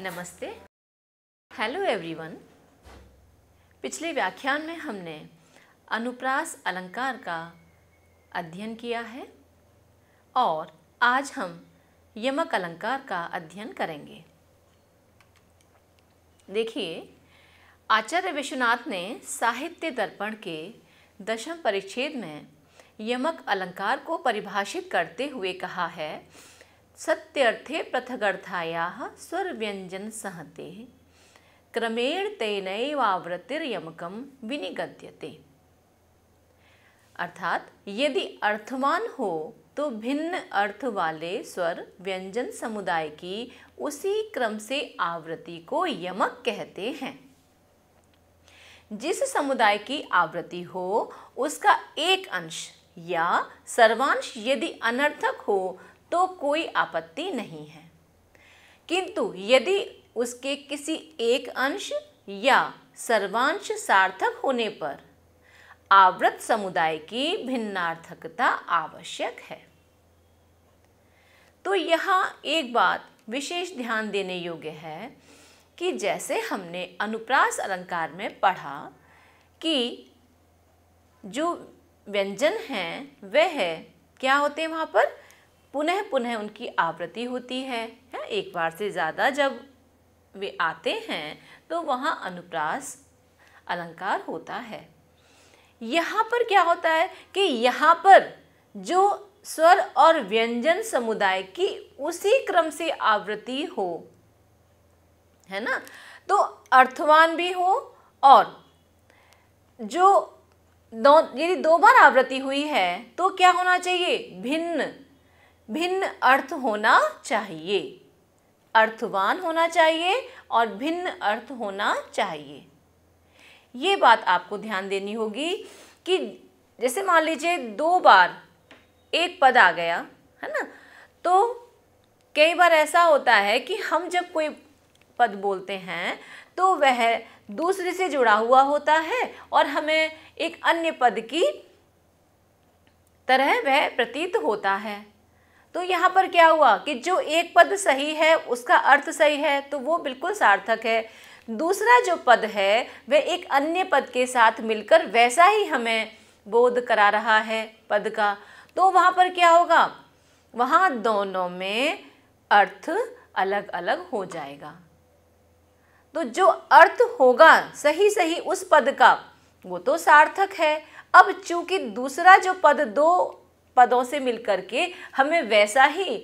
नमस्ते। Hello everyone. पिछले व्याख्यान में हमने अनुप्रास अलंकार का अध्ययन किया है और आज हम यमक अलंकार का अध्ययन करेंगे। देखिए, आचार्य विश्वनाथ ने साहित्य दर्पण के 10वें परिच्छेद में यमक अलंकार को परिभाषित करते हुए कहा है, सत्यर्थे पृथगर्थायाः स्वर व्यंजन सहते क्रमेण तेनैवावृत्तिर्यमकं विनिगद्यते। अर्थात यदि अर्थवान हो तो भिन्न अर्थ वाले स्वर व्यंजन समुदाय की उसी क्रम से आवृत्ति को यमक कहते हैं। जिस समुदाय की आवृत्ति हो उसका एक अंश या सर्वांश यदि अनर्थक हो तो कोई आपत्ति नहीं है, किंतु यदि उसके किसी एक अंश या सर्वांश सार्थक होने पर आवृत समुदाय की भिन्नार्थकता आवश्यक है। तो यहाँ एक बात विशेष ध्यान देने योग्य है कि जैसे हमने अनुप्रास अलंकार में पढ़ा कि जो व्यंजन हैं वह क्या होते हैं, वहाँ पर पुनः पुनः उनकी आवृत्ति होती है। एक बार से ज़्यादा जब वे आते हैं तो वहाँ अनुप्रास अलंकार होता है। यहाँ पर क्या होता है कि यहाँ पर जो स्वर और व्यंजन समुदाय की उसी क्रम से आवृत्ति हो, है ना, तो अर्थवान भी हो और जो यदि दो बार आवृत्ति हुई है तो क्या होना चाहिए, भिन्न अर्थ होना चाहिए, अर्थवान होना चाहिए और भिन्न अर्थ होना चाहिए। ये बात आपको ध्यान देनी होगी कि जैसे मान लीजिए दो बार एक पद आ गया, है ना, तो कई बार ऐसा होता है कि हम जब कोई पद बोलते हैं तो वह दूसरे से जुड़ा हुआ होता है और हमें एक अन्य पद की तरह वह प्रतीत होता है। तो यहाँ पर क्या हुआ कि जो एक पद सही है उसका अर्थ सही है तो वो बिल्कुल सार्थक है। दूसरा जो पद है वह एक अन्य पद के साथ मिलकर वैसा ही हमें बोध करा रहा है पद का, तो वहाँ पर क्या होगा, वहाँ दोनों में अर्थ अलग अलग हो जाएगा। तो जो अर्थ होगा सही उस पद का वो तो सार्थक है। अब चूंकि दूसरा जो पद दो पदों से मिलकर के हमें वैसा ही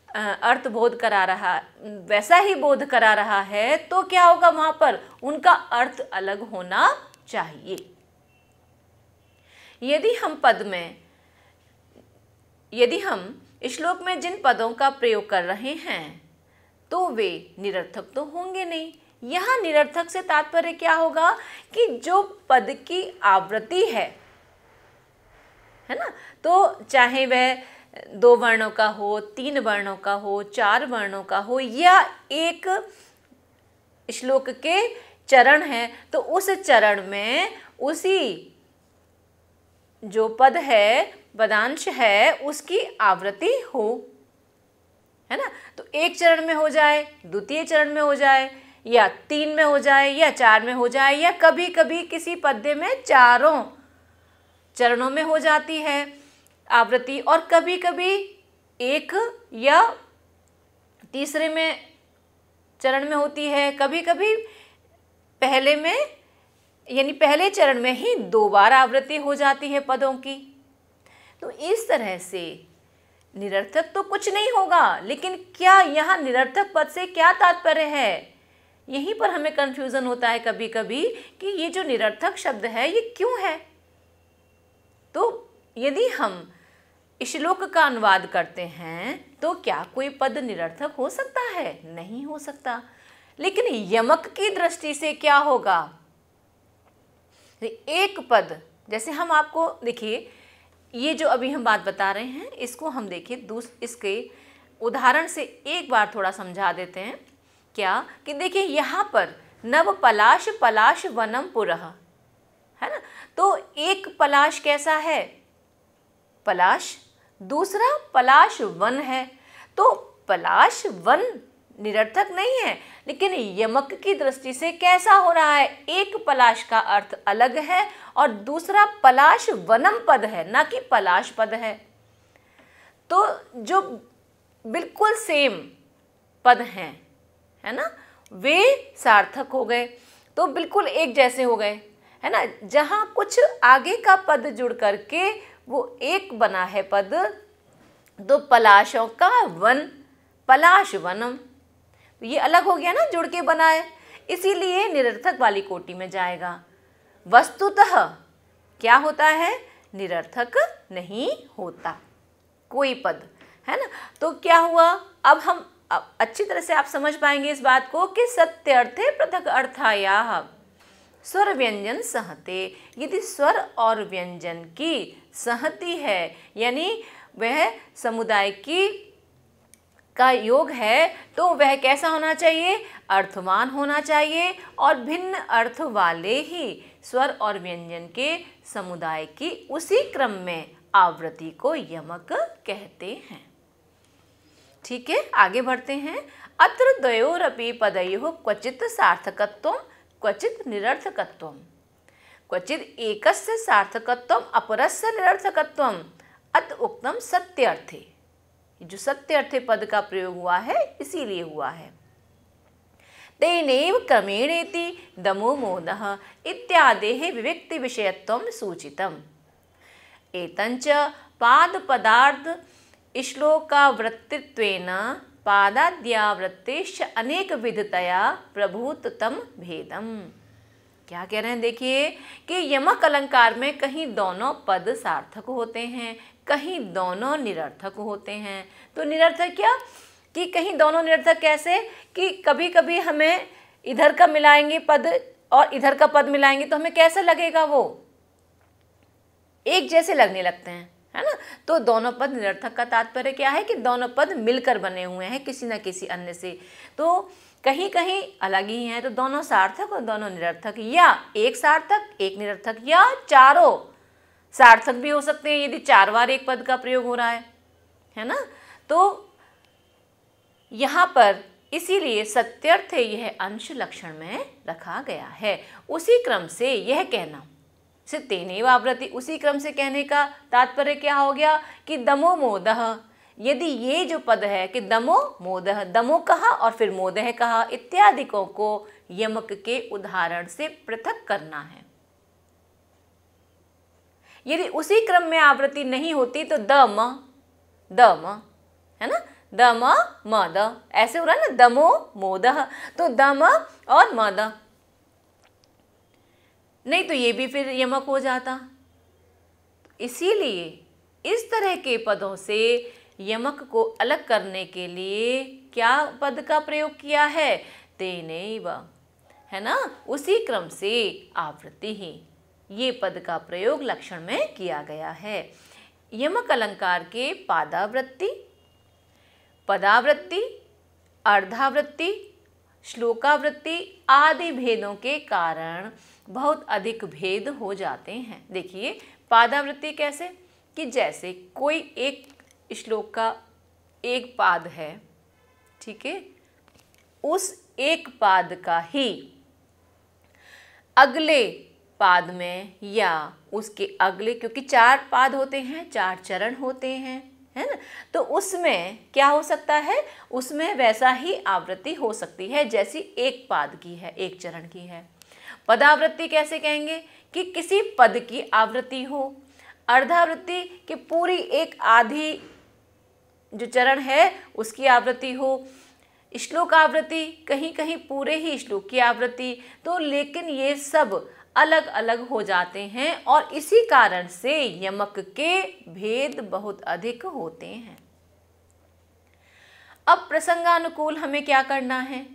अर्थ बोध करा रहा, वैसा ही बोध करा रहा है, तो क्या होगा, वहाँ पर उनका अर्थ अलग होना चाहिए। यदि हम श्लोक में जिन पदों का प्रयोग कर रहे हैं तो वे निरर्थक तो होंगे नहीं। यहाँ निरर्थक से तात्पर्य क्या होगा कि जो पद की आवृत्ति है ना, तो चाहे वह 2 वर्णों का हो, 3 वर्णों का हो, 4 वर्णों का हो या एक श्लोक के चरण है, तो उस चरण में उसी जो पद है, पदांश है, उसकी आवृत्ति हो, है ना। तो एक चरण में हो जाए, द्वितीय चरण में हो जाए, या 3 में हो जाए, या 4 में हो जाए, या कभी कभी किसी पद्य में चारों चरणों में हो जाती है आवृत्ति, और कभी कभी एक या तीसरे में चरण में होती है, कभी कभी पहले में यानी पहले चरण में ही 2 बार आवृत्ति हो जाती है पदों की। तो इस तरह से निरर्थक तो कुछ नहीं होगा, लेकिन क्या यहाँ निरर्थक पद से क्या तात्पर्य है, यहीं पर हमें कंफ्यूजन होता है कभी कभी कि ये जो निरर्थक शब्द है ये क्यों है। तो यदि हम श्लोक का अनुवाद करते हैं तो क्या कोई पद निरर्थक हो सकता है? नहीं हो सकता। लेकिन यमक की दृष्टि से क्या होगा, एक पद, जैसे हम आपको देखिए, ये जो अभी हम बात बता रहे हैं इसको हम देखिए इसके उदाहरण से एक बार थोड़ा समझा देते हैं। क्या कि देखिए यहाँ पर नव पलाश पलाश वनम पुरः, है ना, तो एक पलाश कैसा है, पलाश, दूसरा पलाश वन है। तो पलाश वन निरर्थक नहीं है, लेकिन यमक की दृष्टि से कैसा हो रहा है, एक पलाश का अर्थ अलग है और दूसरा पलाश वनम पद है, ना कि पलाश पद है। तो जो बिल्कुल सेम पद हैं, है ना, वे सार्थक हो गए, तो बिल्कुल एक जैसे हो गए, है ना। जहाँ कुछ आगे का पद जुड़ करके वो एक बना है पद, दो पलाशों का वन, पलाश वनम, ये अलग हो गया ना, जुड़ के बना है, इसीलिए निरर्थक वाली कोटि में जाएगा। वस्तुतः क्या होता है, निरर्थक नहीं होता कोई पद, है ना। तो क्या हुआ, अब अच्छी तरह से आप समझ पाएंगे इस बात को कि सत्यर्थे पृथक अर्थायाः स्वर व्यंजन सहते। यदि स्वर और व्यंजन की सहती है, यानी वह समुदाय की का योग है, तो वह कैसा होना चाहिए, अर्थवान होना चाहिए, और भिन्न अर्थ वाले ही स्वर और व्यंजन के समुदाय की उसी क्रम में आवृत्ति को यमक कहते हैं। ठीक है, आगे बढ़ते हैं। अत्र द्वयोरपि पदयोः क्वचित् सार्थकत्वं क्वचित् निरर्थकत्वं, क्वचित् एकस्य सार्थकत्वं अपरस्य निरर्थकत्वं, अत उक्तम सत्यर्थे। जो सत्यर्थे पद का प्रयोग हुआ है इसीलिए हुआ है। तेनैव क्रमेणेति दमो मोदः इत्यादेः विविक्ति विषयत्वं सूचितम्। एतञ्च पादपदार्थ श्लोकावृत्तित्वेन पादाद्यावृत्तेश्च अनेकविधतया प्रभूततम भेदम। क्या कह रहे हैं, देखिए कि यमक अलंकार में कहीं दोनों पद सार्थक होते हैं, कहीं दोनों निरर्थक होते हैं। तो निरर्थक क्या, कि कहीं दोनों निरर्थक कैसे, कि कभी कभी हमें इधर का मिलाएंगे पद और इधर का पद मिलाएंगे तो हमें कैसा लगेगा, वो एक जैसे लगने लगते हैं, है ना। तो दोनों पद निरर्थक का तात्पर्य क्या है कि दोनों पद मिलकर बने हुए हैं किसी न किसी अन्य से, तो कहीं कहीं अलग ही हैं, तो दोनों सार्थक और दोनों निरर्थक, या एक सार्थक एक निरर्थक, या चारों सार्थक भी हो सकते हैं यदि 4 बार एक पद का प्रयोग हो रहा है ना। तो यहाँ पर इसीलिए सत्यर्थ यह अंश लक्षण में रखा गया है। उसी क्रम से यह कहना, से तेनैव आवृत्ति, उसी क्रम से कहने का तात्पर्य क्या हो गया कि दमो मोदः, यदि ये जो पद है कि दमो मोदः, दमो कहा और फिर मोदः कहा, इत्यादिकों को यमक के उदाहरण से पृथक करना है। यदि उसी क्रम में आवृत्ति नहीं होती तो दम दम, है ना, दम मद, ऐसे हो रहा है ना, दमो मोदः, तो दम और मद, नहीं तो ये भी फिर यमक हो जाता। इसीलिए इस तरह के पदों से यमक को अलग करने के लिए क्या पद का प्रयोग किया है, तेनैव, है ना, उसी क्रम से आवृत्ति ही, ये पद का प्रयोग लक्षण में किया गया है। यमक अलंकार के पादावृत्ति, पदावृत्ति, अर्धावृत्ति, श्लोकावृत्ति आदि भेदों के कारण बहुत अधिक भेद हो जाते हैं। देखिए पादावृत्ति कैसे, कि जैसे कोई एक श्लोक का एक पाद है, ठीक है, उस एक पाद का ही अगले पाद में या उसके अगले, क्योंकि 4 पाद होते हैं, 4 चरण होते हैं, है ना, तो उसमें क्या हो सकता है, उसमें वैसा ही आवृत्ति हो सकती है जैसी एक पाद की है, एक चरण की है। पदावृत्ति कैसे कहेंगे, कि किसी पद की आवृत्ति हो। अर्धावृत्ति कि पूरी एक आधी जो चरण है उसकी आवृत्ति हो। श्लोक आवृत्ति कहीं कहीं पूरे ही श्लोक की आवृत्ति। तो लेकिन ये सब अलग अलग हो जाते हैं और इसी कारण से यमक के भेद बहुत अधिक होते हैं। अब प्रसंगानुकूल हमें क्या करना है,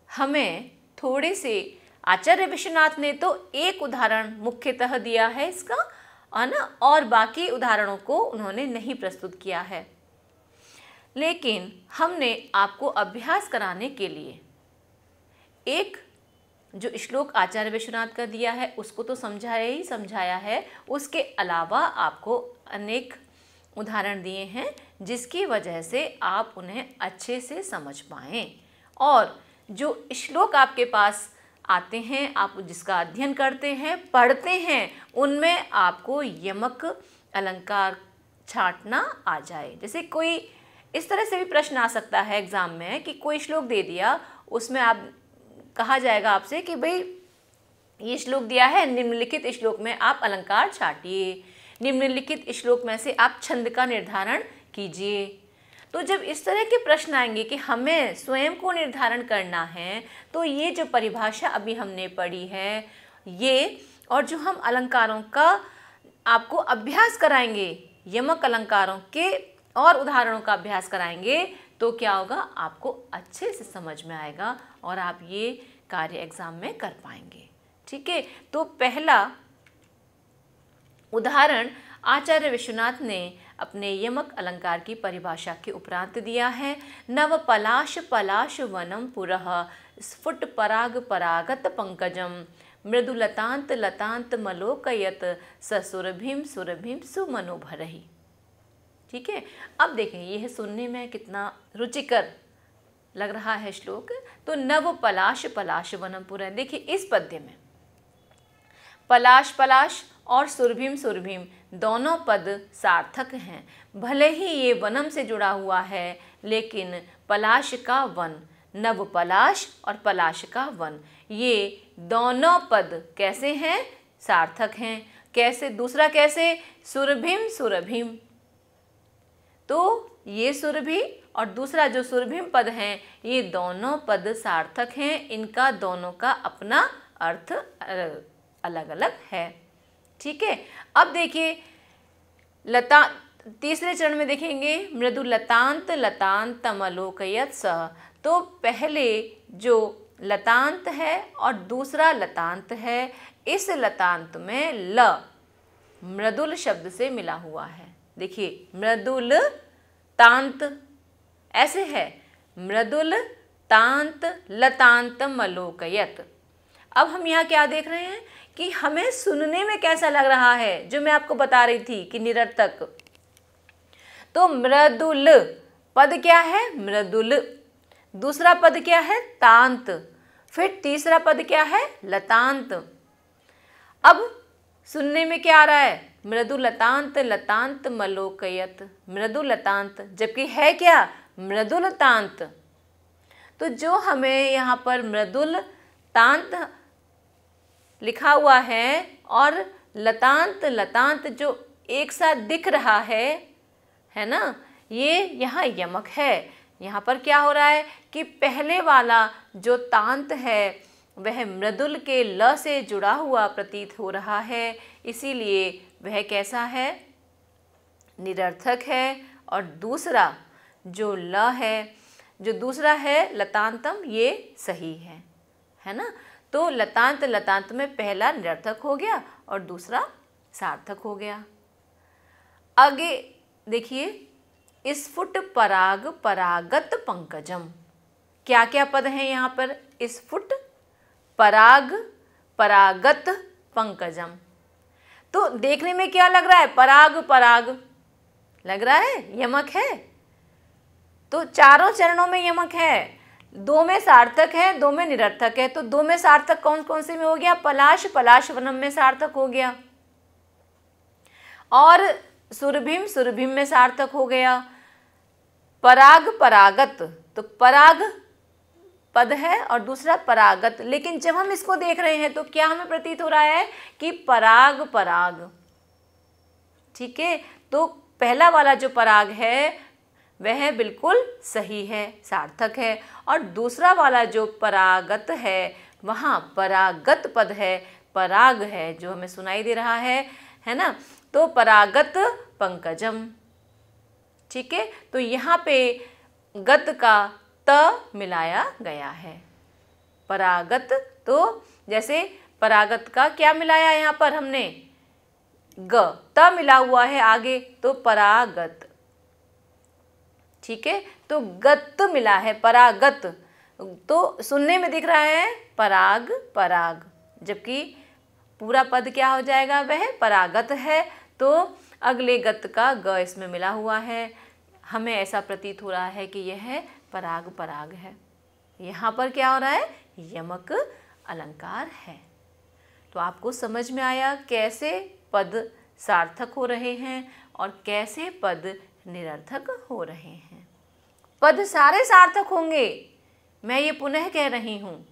हमें थोड़े से, आचार्य विश्वनाथ ने तो एक उदाहरण मुख्यतः दिया है इसका, है ना, और बाकी उदाहरणों को उन्होंने नहीं प्रस्तुत किया है। लेकिन हमने आपको अभ्यास कराने के लिए एक जो श्लोक आचार्य विश्वनाथ का दिया है उसको तो समझाया ही समझाया है, उसके अलावा आपको अनेक उदाहरण दिए हैं जिसकी वजह से आप उन्हें अच्छे से समझ पाएं। और जो श्लोक आपके पास आते हैं, आप जिसका अध्ययन करते हैं, पढ़ते हैं, उनमें आपको यमक अलंकार छांटना आ जाए। जैसे कोई इस तरह से भी प्रश्न आ सकता है एग्जाम में कि कोई श्लोक दे दिया, उसमें आप कहा जाएगा आपसे कि भाई ये श्लोक दिया है, निम्नलिखित श्लोक में आप अलंकार छाटिए, निम्नलिखित श्लोक में से आप छंद का निर्धारण कीजिए। तो जब इस तरह के प्रश्न आएंगे कि हमें स्वयं को निर्धारण करना है, तो ये जो परिभाषा अभी हमने पढ़ी है ये, और जो हम अलंकारों का आपको अभ्यास कराएंगे, यमक अलंकारों के और उदाहरणों का अभ्यास कराएंगे, तो क्या होगा, आपको अच्छे से समझ में आएगा और आप ये कार्य एग्जाम में कर पाएंगे। ठीक है, तो पहला उदाहरण आचार्य विश्वनाथ ने अपने यमक अलंकार की परिभाषा के उपरांत दिया है। नव पलाश पलाश वनम पुरः स्फुट पराग परागत पंकजम मृदुलतांत लतांत मलोकयत ससुरभिम सुरभिम सुमनोभरहि। ठीक है, अब देखें यह सुनने में कितना रुचिकर लग रहा है श्लोक। तो नव पलाश पलाश वनम पुरः, देखिए इस पद्य में पलाश पलाश और सुरभिम सुरभिम दोनों पद सार्थक हैं। भले ही ये वनम से जुड़ा हुआ है, लेकिन पलाश का वन, नव पलाश और पलाश का वन, ये दोनों पद कैसे हैं, सार्थक हैं। कैसे, दूसरा कैसे, सुरभिम सुरभिम, तो ये सुरभि और दूसरा जो सुरभिम पद हैं, ये दोनों पद सार्थक हैं। इनका दोनों का अपना अर्थ अलग अलग है। ठीक है, अब देखिए लता, तीसरे चरण में देखेंगे मृदु लतांत लतांत मलोकयत सह। तो पहले जो लतांत है और दूसरा लतांत है, इस लतांत में ल मृदुल शब्द से मिला हुआ है। देखिए मृदुल तांत ऐसे है, मृदुल तांत लतांत मलोकयत। अब हम यहाँ क्या देख रहे हैं कि हमें सुनने में कैसा लग रहा है, जो मैं आपको बता रही थी कि निरर्थक। तो मृदुल पद क्या है, मृदुल, दूसरा पद क्या है, तांत, फिर तीसरा पद क्या है, लतांत। अब सुनने में क्या आ रहा है, मृदु लतांत लतांत मलोकयत, मृदु लतांत, जबकि है क्या, मृदुल तांत। तो जो हमें यहाँ पर मृदुल तांत लिखा हुआ है और लतांत लतांत जो एक साथ दिख रहा है ना, ये यहाँ यमक है। यहाँ पर क्या हो रहा है कि पहले वाला जो तांत है वह मृदुल के ल से जुड़ा हुआ प्रतीत हो रहा है, इसीलिए वह कैसा है, निरर्थक है। और दूसरा जो ल है, जो दूसरा है लतांतम, ये सही है ना। तो लतांत लतांत में पहला निरर्थक हो गया और दूसरा सार्थक हो गया। आगे देखिए स्फुट पराग परागत पंकजम, क्या क्या पद हैं यहाँ पर, स्फुट पराग परागत पंकजम। तो देखने में क्या लग रहा है, पराग पराग लग रहा है, यमक है। तो चारों चरणों में यमक है, दो में सार्थक है, दो में निरर्थक है। तो दो में सार्थक कौन कौन से में हो गया, पलाश पलाश वनम में सार्थक हो गया, और सुरभिम सुरभिम में सार्थक हो गया। पराग परागत, तो पराग पद है और दूसरा परागत, लेकिन जब हम इसको देख रहे हैं तो क्या हमें प्रतीत हो रहा है कि पराग पराग। ठीक है, तो पहला वाला जो पराग है वह बिल्कुल सही है, सार्थक है, और दूसरा वाला जो परागत है वहाँ परागत पद है, पराग है जो हमें सुनाई दे रहा है ना। तो परागत पंकजम। ठीक है, तो यहाँ पे गत का त मिलाया गया है, परागत। तो जैसे परागत का क्या मिलाया यहाँ पर हमने, ग, त मिला हुआ है आगे, तो परागत। ठीक है, तो गत मिला है, परागत, तो सुनने में दिख रहा है पराग पराग, जबकि पूरा पद क्या हो जाएगा, वह परागत है। तो अगले गत का ग इसमें मिला हुआ है, हमें ऐसा प्रतीत हो रहा है कि यह पराग पराग है। यहाँ पर क्या हो रहा है, यमक अलंकार है। तो आपको समझ में आया कैसे पद सार्थक हो रहे हैं और कैसे पद निरर्थक हो रहे हैं। पद सारे सार्थक होंगे, मैं ये पुनः कह रही हूँ,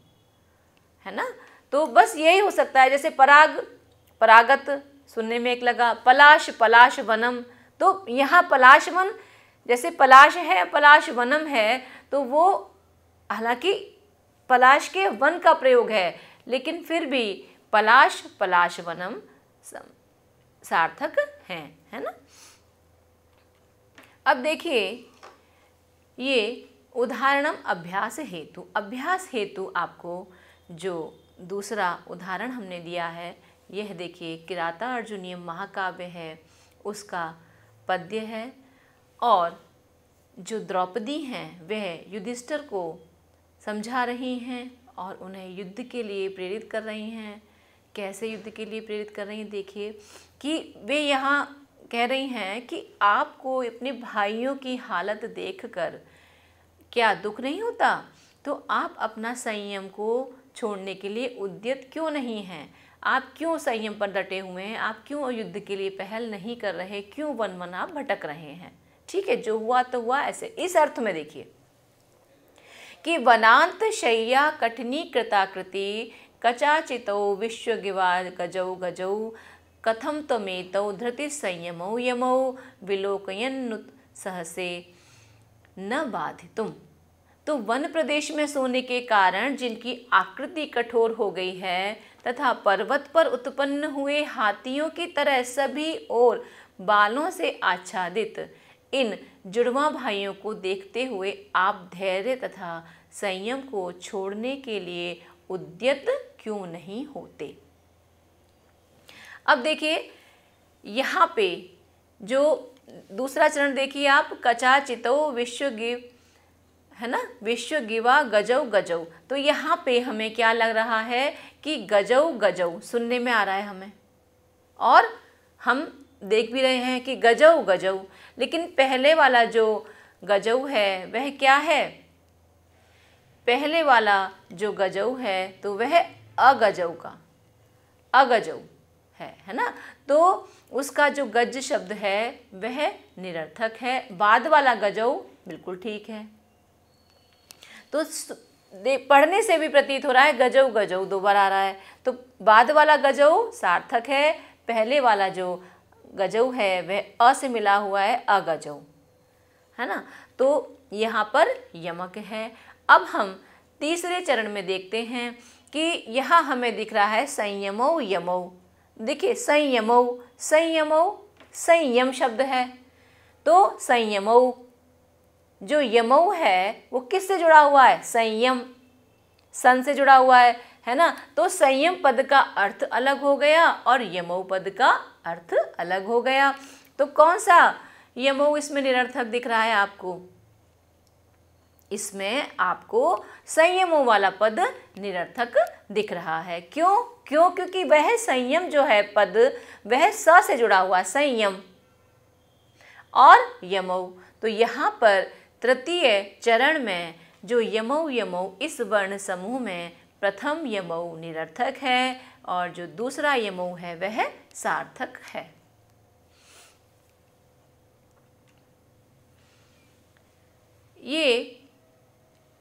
है ना। तो बस यही हो सकता है, जैसे पराग परागत सुनने में एक लगा, पलाश पलाश वनम, तो यहाँ पलाश वन, जैसे पलाश है पलाश वनम है, तो वो हालांकि पलाश के वन का प्रयोग है, लेकिन फिर भी पलाश पलाश वनम सार्थक है ना। अब देखिए ये उदाहरणम अभ्यास हेतु, अभ्यास हेतु आपको जो दूसरा उदाहरण हमने दिया है, यह देखिए किराता अर्जुनीयम महाकाव्य है, उसका पद्य है। और जो द्रौपदी हैं वह युधिष्ठिर को समझा रही हैं और उन्हें युद्ध के लिए प्रेरित कर रही हैं। कैसे युद्ध के लिए प्रेरित कर रही हैं, देखिए कि वे यहाँ कह रही हैं कि आपको अपने भाइयों की हालत देखकर क्या दुख नहीं होता, तो आप अपना संयम को छोड़ने के लिए उद्यत क्यों नहीं हैं, आप क्यों संयम पर डटे हुए हैं, आप क्यों युद्ध के लिए पहल नहीं कर रहे, क्यों वन वन आप भटक रहे हैं। ठीक है, जो हुआ तो हुआ। ऐसे इस अर्थ में देखिए कि वनांत शय्या कठिनी कृताकृति कचाचितो विश्वगिवा गजौ गजौ कथम तमेतौ धृति संयमौ यमौ विलोकयन्नुत सहसे न बाधितुम। तो वन प्रदेश में सोने के कारण जिनकी आकृति कठोर हो गई है तथा पर्वत पर उत्पन्न हुए हाथियों की तरह सभी और बालों से आच्छादित इन जुड़वा भाइयों को देखते हुए आप धैर्य तथा संयम को छोड़ने के लिए उद्यत क्यों नहीं होते। अब देखिए यहाँ पे जो दूसरा चरण देखिए आप, कचाचितो विश्वगिव, है ना, विश्वगिवा गजौ गजौ। तो यहाँ पे हमें क्या लग रहा है कि गजौ गजौ सुनने में आ रहा है हमें, और हम देख भी रहे हैं कि गजौ गजौ, लेकिन पहले वाला जो गजौ है वह क्या है, पहले वाला जो गजौ है तो वह अगजौ का अगजौ है ना। तो उसका जो गज शब्द है वह निरर्थक है, बाद वाला गजौ बिल्कुल ठीक है। तो पढ़ने से भी प्रतीत हो रहा है गजौ गजौ दो बार आ रहा है, तो बाद वाला गजौ सार्थक है, पहले वाला जो गजौ है वह अ से मिला हुआ है अगजौ, है ना। तो यहाँ पर यमक है। अब हम तीसरे चरण में देखते हैं कि यहाँ हमें दिख रहा है संयमौ यमौ। देखिए संयमौ संयमौ संयम शब्द है, तो संयमौ जो यमौ है वो किससे जुड़ा हुआ है, संयम, सन से जुड़ा हुआ है ना। तो संयम पद का अर्थ अलग हो गया और यमौ पद का अर्थ अलग हो गया। तो कौन सा यमौ इसमें निरर्थक दिख रहा है आपको, इसमें आपको संयमों वाला पद निरर्थक दिख रहा है। क्यों क्यों क्योंकि वह संयम जो है पद वह स से जुड़ा हुआ है, संयम और यमौ। तो यहाँ पर तृतीय चरण में जो यमौ यमौ इस वर्ण समूह में प्रथम यमौ निरर्थक है और जो दूसरा यमौ है वह सार्थक है। ये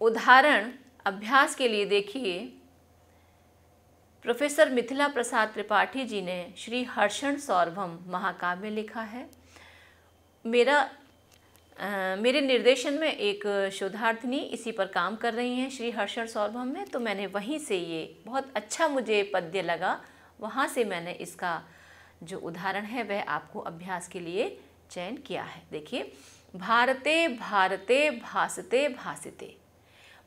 उदाहरण अभ्यास के लिए देखिए, प्रोफेसर मिथिला प्रसाद त्रिपाठी जी ने श्री हर्षण सौरभम महाकाव्य लिखा है। मेरे निर्देशन में एक शोधार्थिनी इसी पर काम कर रही हैं श्री हर्षण सौरभम में, तो मैंने वहीं से ये बहुत अच्छा मुझे पद्य लगा, वहाँ से मैंने इसका जो उदाहरण है वह आपको अभ्यास के लिए चयन किया है। देखिए, भारते भारते भासते भासिते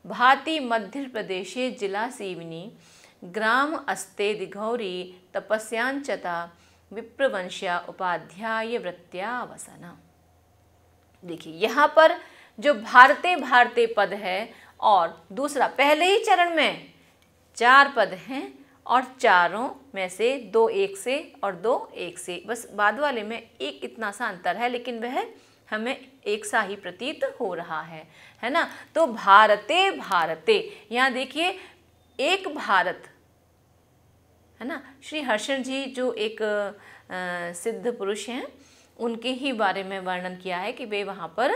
भाति मध्य प्रदेशे जिला सीवनी ग्राम अस्ते दिघौरी तपस्यांचता विप्रवंश्या उपाध्याय वृत्त्यावसना। देखिए यहाँ पर जो भारते भारते पद है और दूसरा पहले ही चरण में 4 पद हैं और चारों में से 2 1 से और 2 1 से, बस बाद वाले में एक इतना सा अंतर है, लेकिन वह हमें एक सा ही प्रतीत हो रहा है ना। तो भारते भारते, यहाँ देखिए एक भारत, है ना। श्री हर्षण जी जो एक सिद्ध पुरुष हैं, उनके ही बारे में वर्णन किया है कि वे वहाँ पर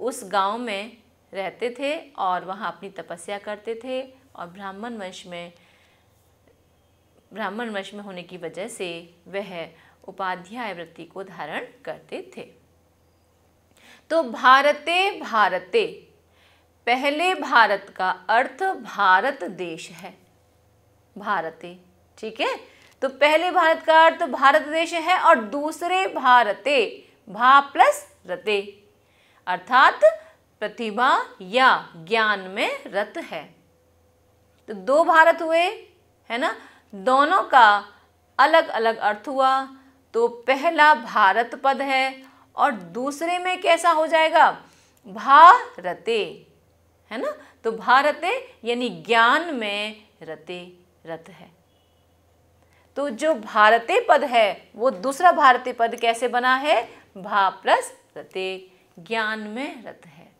उस गांव में रहते थे और वहाँ अपनी तपस्या करते थे, और ब्राह्मण वंश में होने की वजह से वह उपाध्याय वृत्ति को धारण करते थे। तो भारते भारते, पहले भारत का अर्थ भारत देश है, भारते, ठीक है। तो पहले भारत का अर्थ भारत देश है, और दूसरे भारते, भा प्लस रते, अर्थात प्रतिभा या ज्ञान में रत है। तो 2 भारत हुए, है ना, दोनों का अलग अलग अर्थ हुआ। तो पहला भारत पद है और दूसरे में कैसा हो जाएगा, भारते, है ना। तो भारते यानी ज्ञान में रते, रत है। तो जो भारते पद है वो दूसरा भारते पद कैसे बना है, भा प्लस रते, ज्ञान में रत है।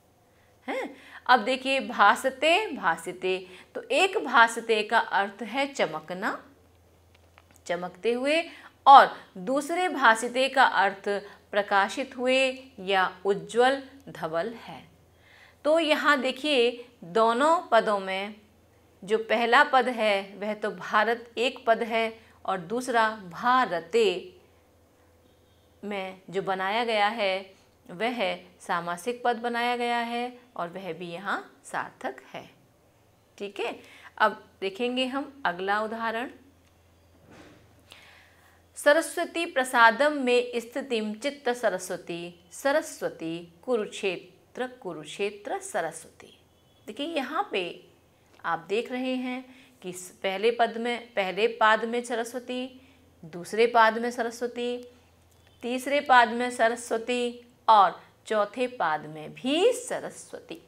अब देखिए भासते भासिते, तो एक भासते का अर्थ है चमकना, चमकते हुए, और दूसरे भासिते का अर्थ प्रकाशित हुए या उज्जवल धवल है। तो यहाँ देखिए दोनों पदों में जो पहला पद है वह तो भारत एक पद है, और दूसरा भारते में जो बनाया गया है वह सामासिक पद बनाया गया है, और वह भी यहाँ सार्थक है, ठीक है। अब देखेंगे हम अगला उदाहरण। सरस्वती प्रसादम में स्थितिम चित्त सरस्वती, सरस्वती कुरुक्षेत्र कुरुक्षेत्र सरस्वती। देखिए यहाँ पे आप देख रहे हैं कि पहले पाद में सरस्वती, दूसरे पाद में सरस्वती, तीसरे पाद में सरस्वती, और चौथे पाद में भी सरस्वती।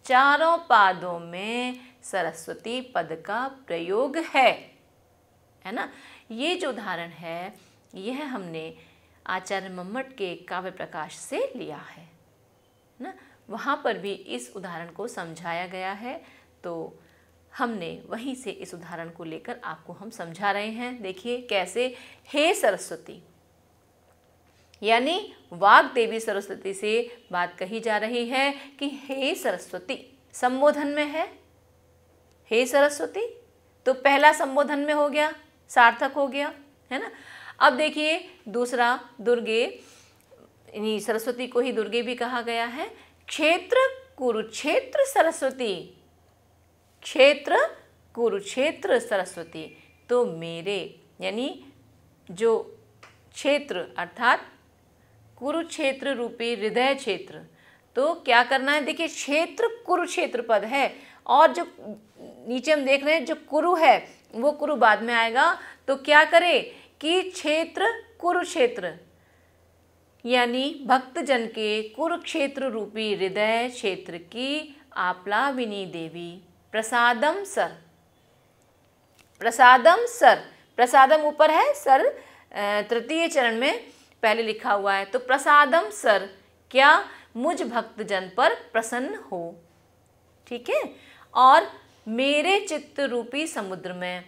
चारों पादों में सरस्वती पद का प्रयोग है ना। ये जो उदाहरण है यह हमने आचार्य मम्मट के काव्य प्रकाश से लिया है ना। वहाँ पर भी इस उदाहरण को समझाया गया है, तो हमने वहीं से इस उदाहरण को लेकर आपको हम समझा रहे हैं। देखिए कैसे, हे सरस्वती, यानी वाग देवी सरस्वती से बात कही जा रही है कि हे सरस्वती, संबोधन में है हे सरस्वती, तो पहला संबोधन में हो गया, सार्थक हो गया, है ना। अब देखिए दूसरा दुर्गे, सरस्वती को ही दुर्गे भी कहा गया है। क्षेत्र कुरुक्षेत्र सरस्वती, क्षेत्र कुरुक्षेत्र सरस्वती, तो मेरे यानी जो क्षेत्र अर्थात कुरुक्षेत्र रूपी हृदय क्षेत्र, तो क्या करना है, देखिए क्षेत्र कुरुक्षेत्र पद है, और जो नीचे हम देख रहे हैं जो कुरु है वो कुरु बाद में आएगा, तो क्या करे कि क्षेत्र कुरुक्षेत्र यानी भक्तजन के कुरुक्षेत्र रूपी हृदय क्षेत्र की आप्लाविनी देवी प्रसादम सर, प्रसादम सर, प्रसादम ऊपर है, सर तृतीय चरण में पहले लिखा हुआ है, तो प्रसादम सर क्या मुझ भक्तजन पर प्रसन्न हो, ठीक है। और मेरे चित्त रूपी समुद्र में,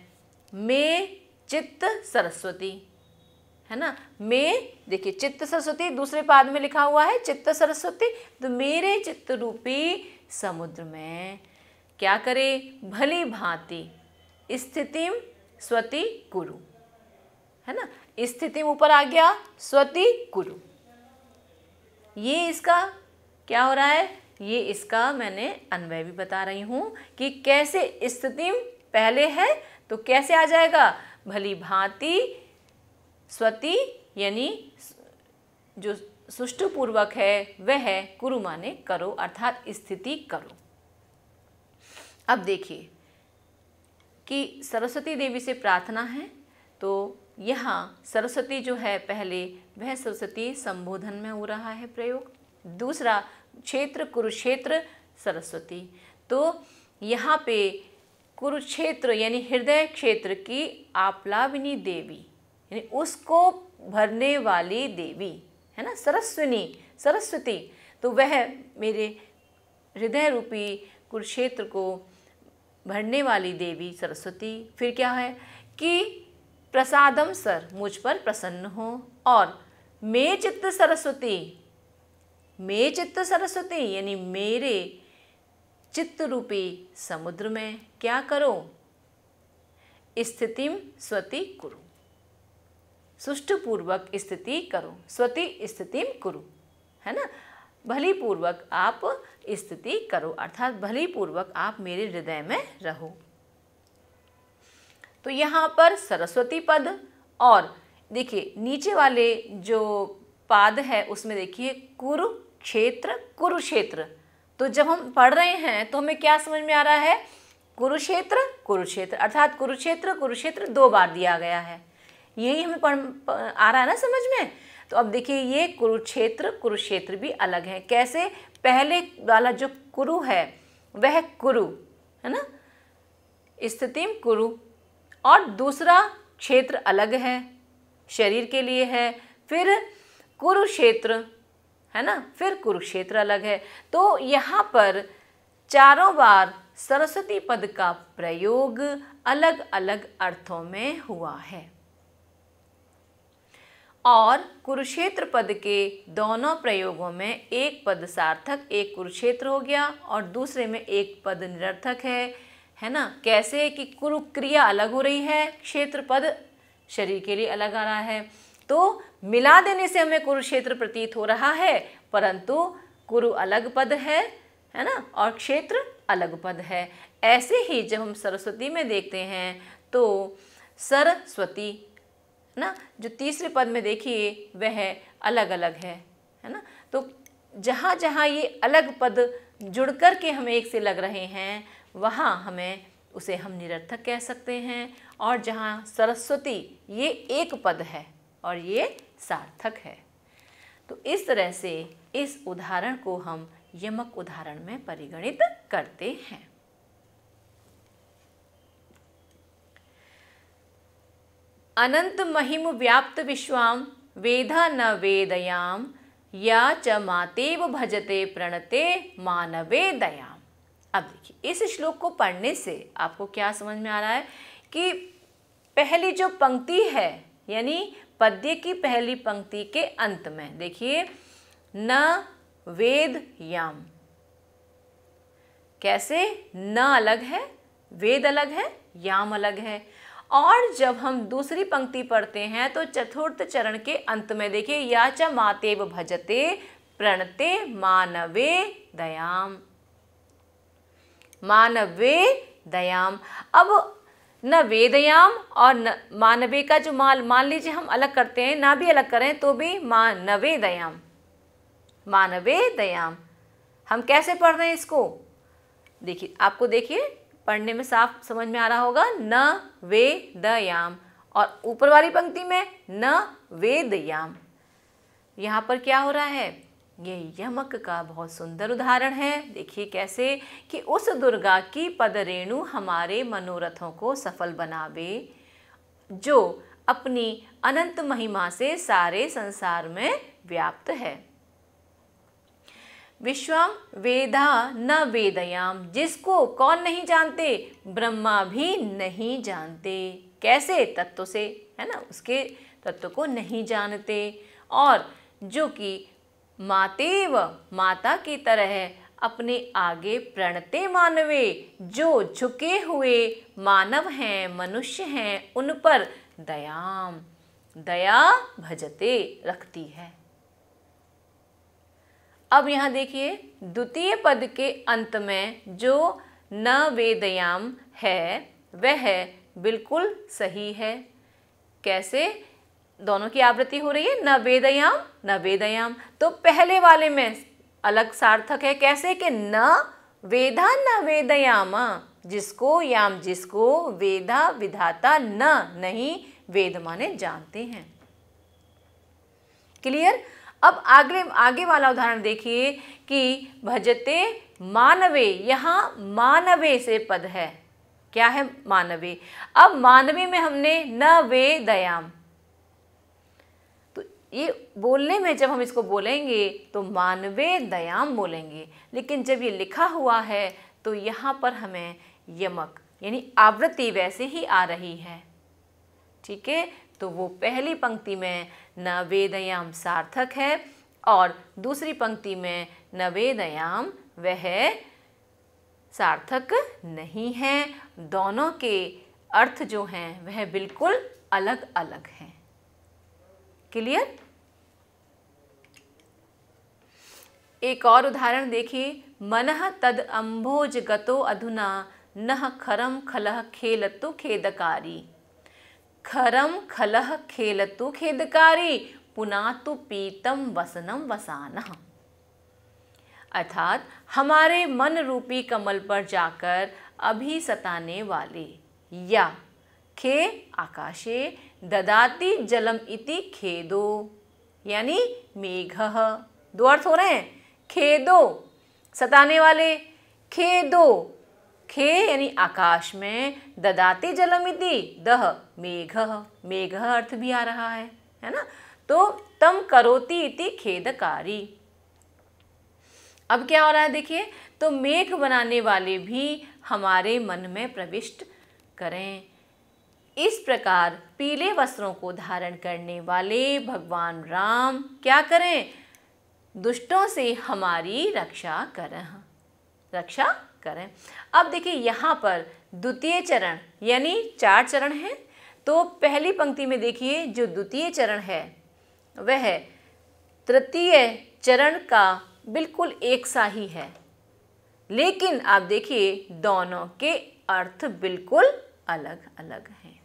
मैं चित्त सरस्वती, है ना। मैं देखिए चित्त सरस्वती दूसरे पाद में लिखा हुआ है चित्त सरस्वती, तो मेरे चित्त रूपी समुद्र में क्या करे, भली भांति स्थितिम स्वति कुरु, है ना। स्थितिम ऊपर आ गया, स्वति कुरु, ये इसका क्या हो रहा है, ये इसका मैंने अन्वय भी बता रही हूँ कि कैसे स्थितिम पहले है तो कैसे आ जाएगा, भली भांति स्वति यानी जो सुष्टुपूर्वक है वह है, कुरु माने करो अर्थात स्थिति करो। अब देखिए कि सरस्वती देवी से प्रार्थना है, तो यहाँ सरस्वती जो है पहले वह सरस्वती संबोधन में हो रहा है प्रयोग, दूसरा क्षेत्र कुरुक्षेत्र सरस्वती, तो यहाँ पे कुरुक्षेत्र यानी हृदय क्षेत्र की आप्लाविनी देवी, यानी उसको भरने वाली देवी है ना, सरस्वती, तो वह मेरे हृदय रूपी कुरुक्षेत्र को भरने वाली देवी सरस्वती। फिर क्या है कि प्रसादम सर, मुझ पर प्रसन्न हो, और मे चित्त सरस्वती यानी मेरे चित्त रूपी समुद्र में क्या करो, स्थितिम स्वति कुरु, सुष्ठुपूर्वक स्थिति करो, स्वति स्थितिम कुरु, है ना, भली पूर्वक आप स्थिति करो, अर्थात भली पूर्वक आप मेरे हृदय में रहो। तो यहाँ पर सरस्वती पद, और देखिए नीचे वाले जो पाद है उसमें देखिए कुरुक्षेत्र, तो जब हम पढ़ रहे हैं तो हमें क्या समझ में आ रहा है, कुरुक्षेत्र अर्थात कुरुक्षेत्र 2 बार दिया गया है, यही हमें आ रहा है ना समझ में। तो अब देखिए ये कुरुक्षेत्र भी अलग है। कैसे, पहले वाला जो कुरु है वह कुरु है ना, स्थितिम कुरु, और दूसरा क्षेत्र अलग है, शरीर के लिए है, फिर कुरुक्षेत्र है ना, फिर कुरुक्षेत्र अलग है। तो यहाँ पर चारों बार सरस्वती पद का प्रयोग अलग अलग अर्थों में हुआ है, और कुरुक्षेत्र पद के दोनों प्रयोगों में एक पद सार्थक, एक कुरुक्षेत्र हो गया, और दूसरे में एक पद निरर्थक है ना। कैसे कि कुरु क्रिया अलग हो रही है, क्षेत्र पद शरीर के लिए अलग आ रहा है, तो मिला देने से हमें कुरुक्षेत्र प्रतीत हो रहा है, परंतु कुरु अलग पद है ना, और क्षेत्र अलग पद है। ऐसे ही जब हम सरस्वती में देखते हैं तो सरस्वती ना, जो तीसरे पद में देखिए वह अलग अलग है ना। तो जहाँ जहाँ ये अलग पद जुड़ कर के हमें एक से लग रहे हैं वहाँ हमें उसे हम निरर्थक कह सकते हैं, और जहाँ सरस्वती ये एक पद है और ये सार्थक है। तो इस तरह से इस उदाहरण को हम यमक उदाहरण में परिगणित करते हैं। अनंत महिम व्याप्त विश्वाम वेदा न वेदयाम या च मातेव भजते प्रणते मानवे दयाम। अब देखिए इस श्लोक को पढ़ने से आपको क्या समझ में आ रहा है कि पहली जो पंक्ति है, यानी पद्य की पहली पंक्ति के अंत में देखिए न वेद याम, कैसे न अलग है, वेद अलग है, याम अलग है। और जब हम दूसरी पंक्ति पढ़ते हैं तो चतुर्थ चरण के अंत में देखिए या च मातेव भजते प्रणते मानवे दयाम, मानवे दयाम। अब न वेदयाम और न मानवे का जो मान लीजिए हम अलग करते हैं, ना भी अलग करें तो भी मानवे दयाम, मानवे दयाम। हम कैसे पढ़ रहे हैं इसको, देखिए आपको देखिए पढ़ने में साफ समझ में आ रहा होगा, न वेदयाम, और ऊपर वाली पंक्ति में न वेदयाम। यहाँ पर क्या हो रहा है, ये यमक का बहुत सुंदर उदाहरण है। देखिए कैसे कि उस दुर्गा की पद रेणु हमारे मनोरथों को सफल बनावे, जो अपनी अनंत महिमा से सारे संसार में व्याप्त है। विश्वम वेदा न वेदयाम, जिसको कौन नहीं जानते, ब्रह्मा भी नहीं जानते। कैसे, तत्व से है ना, उसके तत्व को नहीं जानते। और जो कि मातेव, माता की तरह अपने आगे प्रणते मानवे, जो झुके हुए मानव हैं, मनुष्य हैं, उन पर दयाम, दया भजते रखती है। अब यहाँ देखिए द्वितीय पद के अंत में जो न वेदयाम है वह बिल्कुल सही है। कैसे, दोनों की आवृत्ति हो रही है, न वेदयाम न वेदयाम। तो पहले वाले में अलग सार्थक है, कैसे कि न वेदा न वेदयाम, जिसको याम जिसको, वेदा विधाता न नहीं, वेद माने जानते हैं। क्लियर। अब आगे वाला उदाहरण देखिए कि भजते मानवे, यहाँ मानवे से पद है, क्या है? मानवे। अब मानवे में हमने न वे दयाम, तो ये बोलने में जब हम इसको बोलेंगे तो मानवे दयाम बोलेंगे, लेकिन जब ये लिखा हुआ है तो यहाँ पर हमें यमक यानी आवृत्ति वैसे ही आ रही है। ठीक है, तो वो पहली पंक्ति में न वेदयाम सार्थक है और दूसरी पंक्ति में न वेदयाम वह सार्थक नहीं है। दोनों के अर्थ जो हैं वह बिल्कुल अलग अलग हैं। क्लियर? एक और उदाहरण देखिए, मनः तद अम्भोज गतो अधुना नः खरम खलः खेलतु खेदकारी। खरम खलः खेलतु खेदकारी पुनातु पीतम वसनम वसानः। अर्थात हमारे मन रूपी कमल पर जाकर अभी सताने वाले, या खे आकाशे ददाति जलम इति खेदो यानी मेघः। दो अर्थ हो रहे हैं, खेदो सताने वाले, खेदो खे यानी आकाश में, ददाति जलमिति दह मेघः, मेघः अर्थ भी आ रहा है ना। तो तम करोति इति खेदकारी। अब क्या हो रहा है देखिए, तो मेघ बनाने वाले भी हमारे मन में प्रविष्ट करें। इस प्रकार पीले वस्त्रों को धारण करने वाले भगवान राम क्या करें? दुष्टों से हमारी रक्षा करें। अब देखिए यहाँ पर द्वितीय चरण यानी 4 चरण हैं, तो पहली पंक्ति में देखिए जो द्वितीय चरण है वह तृतीय चरण का बिल्कुल एक सा ही है, लेकिन आप देखिए दोनों के अर्थ बिल्कुल अलग अलग हैं।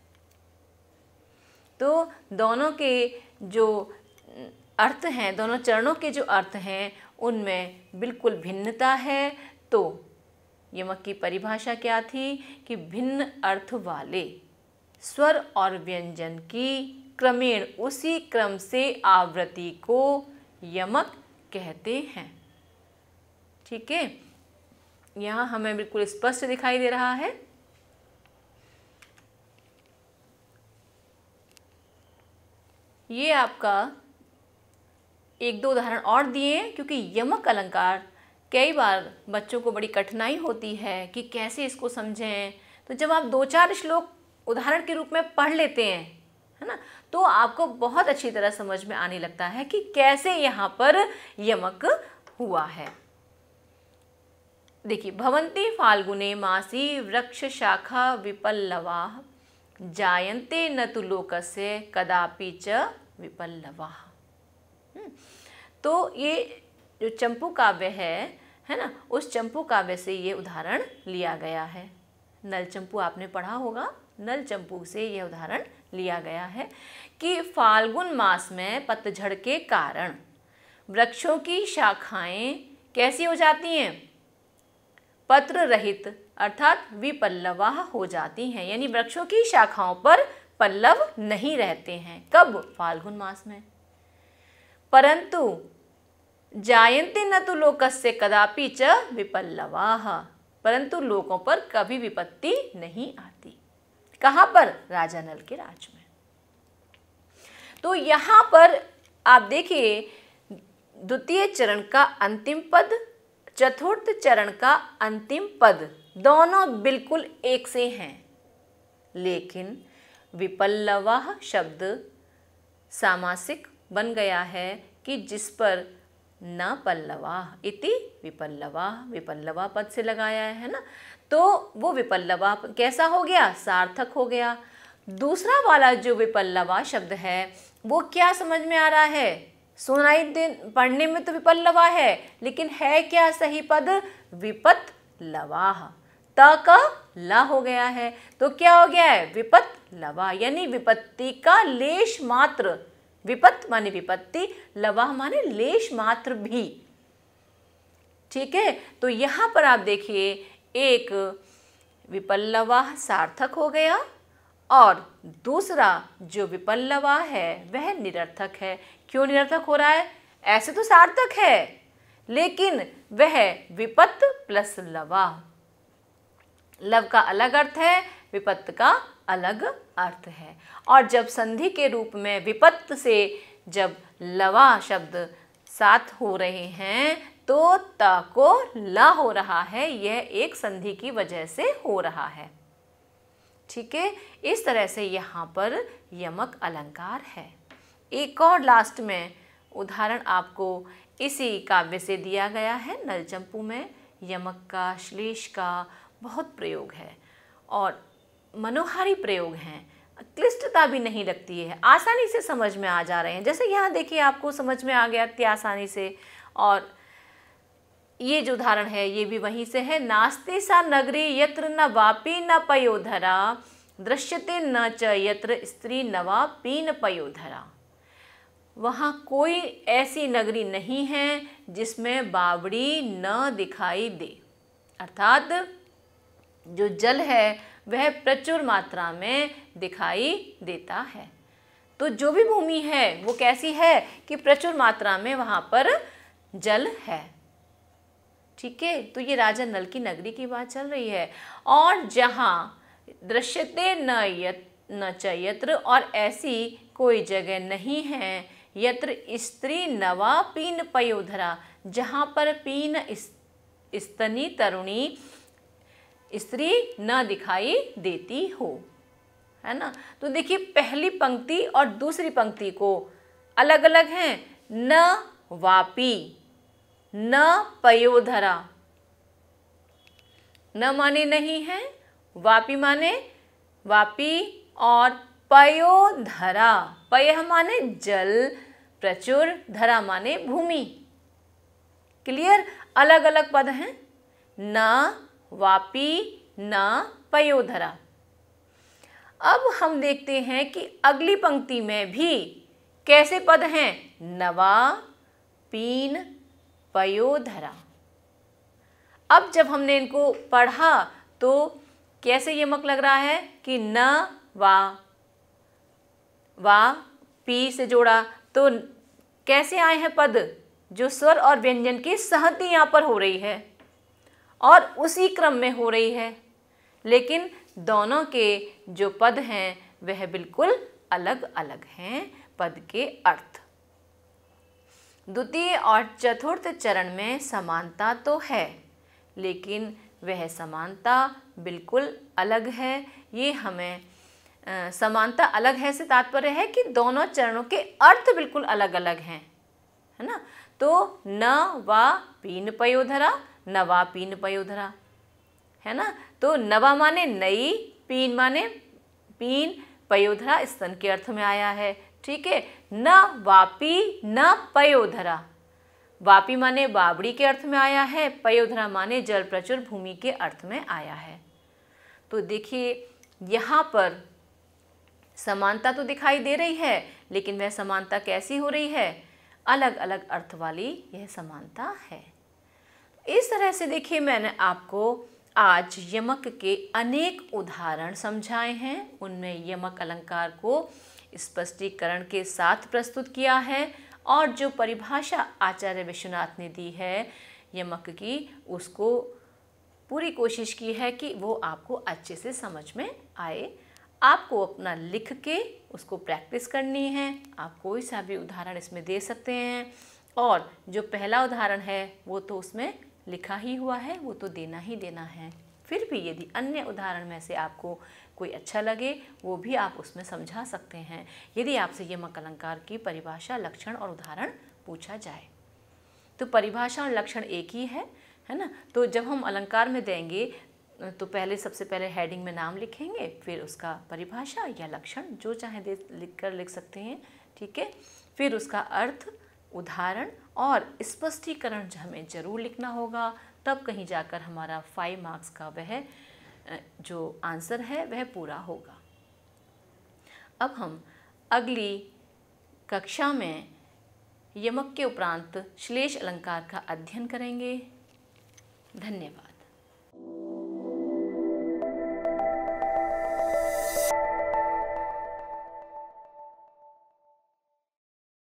तो दोनों के जो अर्थ हैं, दोनों चरणों के जो अर्थ हैं उनमें बिल्कुल भिन्नता है। तो यमक की परिभाषा क्या थी कि भिन्न अर्थ वाले स्वर और व्यंजन की क्रमेण उसी क्रम से आवृत्ति को यमक कहते हैं। ठीक है, यहाँ हमें बिल्कुल स्पष्ट दिखाई दे रहा है। ये आपका 1-2 उदाहरण और दिए, क्योंकि यमक अलंकार कई बार बच्चों को बड़ी कठिनाई होती है कि कैसे इसको समझें। तो जब आप 2-4 श्लोक उदाहरण के रूप में पढ़ लेते हैं, है ना, तो आपको बहुत अच्छी तरह समझ में आने लगता है कि कैसे यहाँ पर यमक हुआ है। देखिए, भवन्ति फाल्गुने मासी वृक्ष शाखा विपल्लवाः जायन्ते न तु लोकस्य कदापि च विपल्लवाः। तो ये जो चंपू काव्य है ना, उस चंपू काव्य से ये उदाहरण लिया गया है। नल चंपू आपने पढ़ा होगा, नल चंपू से यह उदाहरण लिया गया है कि फाल्गुन मास में पतझड़ के कारण वृक्षों की शाखाएं कैसी हो जाती हैं? पत्र रहित अर्थात विपल्लवाः हो जाती हैं, यानी वृक्षों की शाखाओं पर पल्लव नहीं रहते हैं। कब? फाल्गुन मास में। परंतु जायन्ते न तु लोकस्य कदापि च विपल्लवाः, परंतु लोगों पर कभी विपत्ति नहीं आती। कहाँ पर? राजा नल के राज में। तो यहाँ पर आप देखिए द्वितीय चरण का अंतिम पद, चतुर्थ चरण का अंतिम पद दोनों बिल्कुल एक से हैं, लेकिन विपल्लवाः शब्द सामासिक बन गया है कि जिस पर न पल्लवाः इति विपल्लवाः, विपल्लवा पद से लगाया है ना, तो वो विपल्लवा कैसा हो गया? सार्थक हो गया। दूसरा वाला जो विपल्लवा शब्द है वो क्या समझ में आ रहा है? सुनाई दे, पढ़ने में तो विपल्लवा है, लेकिन है क्या सही पद? विपत्लवाः। त का ला हो गया है, तो क्या हो गया है? विपत्लवा, यानी विपत्ति का लेश मात्र। विपत माने विपत्ति, लवाह माने लेश मात्र भी। ठीक है, तो यहाँ पर आप देखिए एक विपल्लवाः सार्थक हो गया और दूसरा जो विपल्लवाः है वह निरर्थक है। क्यों निरर्थक हो रहा है? ऐसे तो सार्थक है, लेकिन वह विपत प्लस लवाह लव का अलग अर्थ है, विपत्त का अलग अर्थ है। और जब संधि के रूप में विपत्त से जब लवा शब्द साथ हो रहे हैं तो त को ला हो रहा है, यह एक संधि की वजह से हो रहा है। ठीक है, इस तरह से यहाँ पर यमक अलंकार है। एक और लास्ट में उदाहरण आपको इसी काव्य से दिया गया है। नलचंपू में यमक का, श्लेष का बहुत प्रयोग है और मनोहारी प्रयोग हैं, क्लिष्टता भी नहीं लगती है, आसानी से समझ में आ जा रहे हैं। जैसे यहाँ देखिए, आपको समझ में आ गया इतनी आसानी से। और ये जो उदाहरण है ये भी वहीं से है। नास्ति सा नगरी यत्र न वापी न पयोधरा, दृश्यते न च यत्र स्त्री नवा पीन पयोधरा। वहाँ कोई ऐसी नगरी नहीं है जिसमें बावड़ी न दिखाई दे, अर्थात जो जल है वह प्रचुर मात्रा में दिखाई देता है। तो जो भी भूमि है वो कैसी है कि प्रचुर मात्रा में वहाँ पर जल है। ठीक है, तो ये राजा नल की नगरी की बात चल रही है। और जहाँ दृश्यते न च यत्र, और ऐसी कोई जगह नहीं है, यत्र स्त्री नवा पीन पयोधरा, जहाँ पर पीन स्तनी तरुणी स्त्री न दिखाई देती हो, है ना। तो देखिए, पहली पंक्ति और दूसरी पंक्ति को अलग अलग हैं। न वापी न पयोधरा, न माने नहीं है, वापी माने वापी, और पयोधरा, पय माने जल प्रचुर, धरा माने भूमि। क्लियर, अलग अलग पद हैं, न वापी न पयोधरा। अब हम देखते हैं कि अगली पंक्ति में भी कैसे पद हैं, नवा पीन पयोधरा। अब जब हमने इनको पढ़ा तो कैसे यमक लग रहा है कि न वा पी से जोड़ा, तो कैसे आए हैं पद, जो स्वर और व्यंजन की सहती यहाँ पर हो रही है और उसी क्रम में हो रही है, लेकिन दोनों के जो पद हैं वह बिल्कुल अलग अलग हैं पद के अर्थ। द्वितीय और चतुर्थ चरण में समानता तो है, लेकिन वह समानता बिल्कुल अलग है। ये हमें समानता अलग है से तात्पर्य है कि दोनों चरणों के अर्थ बिल्कुल अलग अलग हैं, है ना। तो न वा पीन पयोधरा, नवा पीन पयोधरा, है ना। तो नवा माने नई, पीन माने पीन, पयोधरा स्तन के अर्थ में आया है। ठीक है, न वापी न पयोधरा, वापी माने बावड़ी के अर्थ में आया है, पयोधरा माने जल प्रचुर भूमि के अर्थ में आया है। तो देखिए, यहाँ पर समानता तो दिखाई दे रही है, लेकिन वह समानता कैसी हो रही है, अलग अलग अर्थ वाली यह समानता है। इस तरह से देखिए, मैंने आपको आज यमक के अनेक उदाहरण समझाए हैं, उनमें यमक अलंकार को स्पष्टीकरण के साथ प्रस्तुत किया है, और जो परिभाषा आचार्य विश्वनाथ ने दी है यमक की, उसको पूरी कोशिश की है कि वो आपको अच्छे से समझ में आए। आपको अपना लिख के उसको प्रैक्टिस करनी है। आप कोई सा भी उदाहरण इसमें दे सकते हैं, और जो पहला उदाहरण है वो तो उसमें लिखा ही हुआ है, वो तो देना ही देना है। फिर भी यदि अन्य उदाहरण में से आपको कोई अच्छा लगे वो भी आप उसमें समझा सकते हैं, यदि आपसे यमक अलंकार की परिभाषा, लक्षण और उदाहरण पूछा जाए। तो परिभाषा और लक्षण एक ही है ना। तो जब हम अलंकार में देंगे तो पहले सबसे पहले हेडिंग में नाम लिखेंगे, फिर उसका परिभाषा या लक्षण जो चाहे लिख सकते हैं। ठीक है, फिर उसका अर्थ, उदाहरण और स्पष्टीकरण हमें जरूर लिखना होगा, तब कहीं जाकर हमारा 5 मार्क्स का वह जो आंसर है वह पूरा होगा। अब हम अगली कक्षा में यमक के उपरांत श्लेष अलंकार का अध्ययन करेंगे। धन्यवाद।